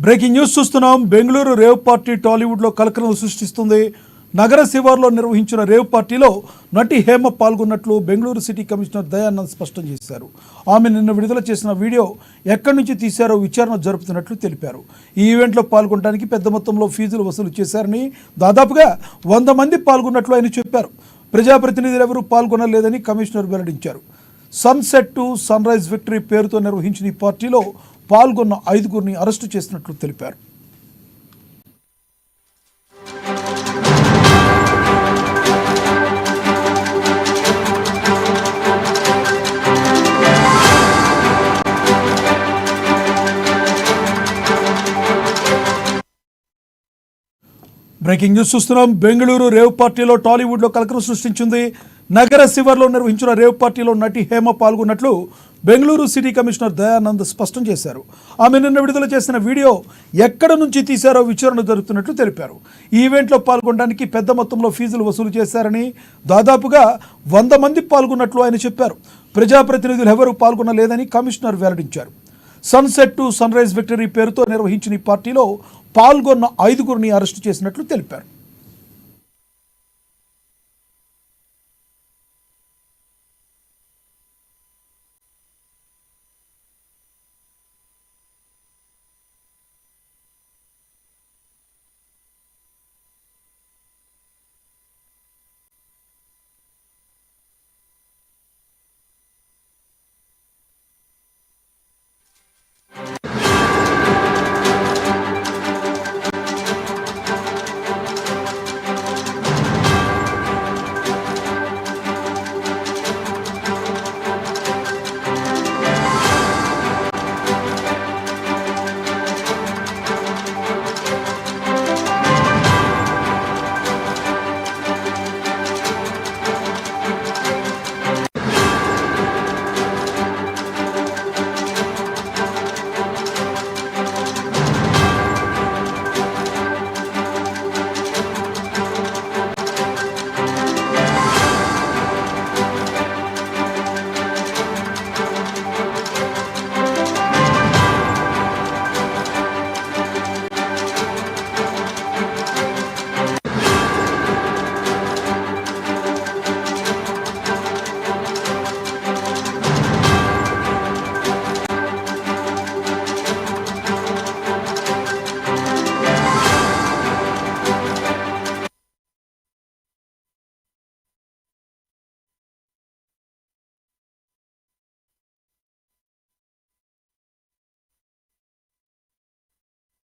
Breaking news చూస్తున్నాం. Bengaluru rave party టాలీవుడ్లో కలకలం సృష్టిస్తుంది. నగర శివార్లో నిర్వహించిన రేవ్ పార్టీలో నటి హేమ పాల్గొన్నట్లు బెంగళూరు సిటీ కమిషనర్ దయానంద్ స్పష్టం చేశారు. ఆమె నిన్న విడుదల చేసిన వీడియో ఎక్కడి నుంచి తీశారో విచారణ జరుపుతున్నట్లు తెలిపారు. ఈ ఈవెంట్లో పాల్గొనడానికి పెద్ద మొత్తంలో ఫీజులు వసూలు చేశారని, దాదాపుగా 100 మంది పాల్గొన్నట్లు ఆయన చెప్పారు. ప్రజాప్రతినిధులు ఎవరూ పాల్గొనలేదని కమిషనర్ వెల్లడించారు. Sunset to sunrise victory పేరుతో నిర్వహించిన ఈ పార్టీలో పాల్గొన్న 5గురిని అరెస్టు చేసినట్లు తెలిపారు. బ్రేకింగ్ న్యూస్ చూస్తున్నాం. బెంగళూరు రేవ్ పార్టీలో టాలీవుడ్లో కలకలం సృష్టించింది. నగర శివార్లో నిర్వహించిన రేవ్ పార్టీలో నటి హేమ పాల్గొన్నట్లు బెంగళూరు సిటీ కమిషనర్ దయానంద్ స్పష్టం చేశారు. ఆమె నిన్న విడుదల చేసిన వీడియో ఎక్కడ నుంచి తీశారో విచారణ జరుగుతున్నట్లు తెలిపారు. ఈ ఈవెంట్లో పాల్గొనడానికి పెద్ద మొత్తంలో ఫీజులు వసూలు చేశారని, దాదాపుగా 100 మంది పాల్గొన్నట్లు ఆయన చెప్పారు. ప్రజాప్రతినిధులు ఎవరూ పాల్గొనలేదని కమిషనర్ వెల్లడించారు. Sunset to sunrise victory పేరుతో నిర్వహించిన ఈ పార్టీలో పాల్గొన్న 5గురిని అరెస్టు చేసినట్లు తెలిపారు.